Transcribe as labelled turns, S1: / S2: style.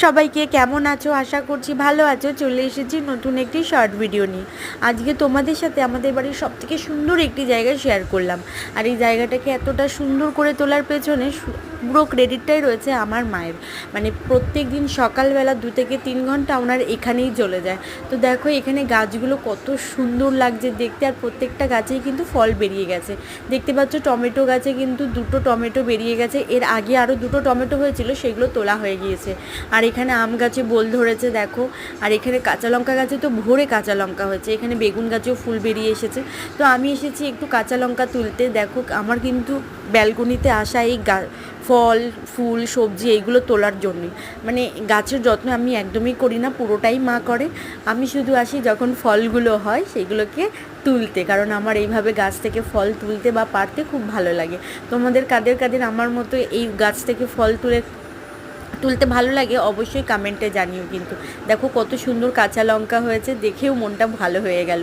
S1: সবাইকে কেমন আছো? আশা করছি ভালো আছো। চলে এসেছি নতুন একটি শর্ট ভিডিও নিয়ে। আজকে তোমাদের সাথে আমাদের বাড়ির সবথেকে সুন্দর একটি জায়গা শেয়ার করলাম। আর এই জায়গাটাকে এতটা সুন্দর করে তোলার পেছনে পুরো ক্রেডিটটাই রয়েছে আমার মায়ের। মানে প্রত্যেক দিন সকালবেলা 2 থেকে 3 ঘন্টা ওনার এখানেই চলে যায়। তো দেখো এখানে গাছগুলো কত সুন্দর লাগছে দেখতে, আর প্রত্যেকটা গাছেই কিন্তু ফল বেরিয়ে গেছে। দেখতে পাচ্ছ টমেটো গাছে কিন্তু 2টো টমেটো বেরিয়ে গেছে। এর আগে আরও 2টো টমেটো হয়েছিল, সেগুলো তোলা হয়ে গিয়েছে। আর এখানে আম গাছে বোল ধরেছে দেখো। আর এখানে কাঁচা লঙ্কা গাছে তো ভোরে কাঁচা লঙ্কা হয়েছে। এখানে বেগুন গাছেও ফুল বেরিয়ে এসেছে। তো আমি এসেছি একটু কাঁচা লঙ্কা তুলতে। দেখো আমার কিন্তু ব্যালকনিতে আসা এই ফল ফুল সবজি এইগুলো তোলার জন্যই। মানে গাছের যত্ন আমি একদমই করি না, পুরোটাই মা করে। আমি শুধু আসি যখন ফলগুলো হয় সেইগুলোকে তুলতে, কারণ আমার এইভাবে গাছ থেকে ফল তুলতে বা পারতে খুব ভালো লাগে। তোমাদের কাদের কাদের আমার মতো এই গাছ থেকে ফল তুলতে ভালো লাগে অবশ্যই কমেন্টে জানিও। কিন্তু দেখো কত সুন্দর কাঁচা লঙ্কা হয়েছে, দেখেও মনটা ভালো হয়ে গেল।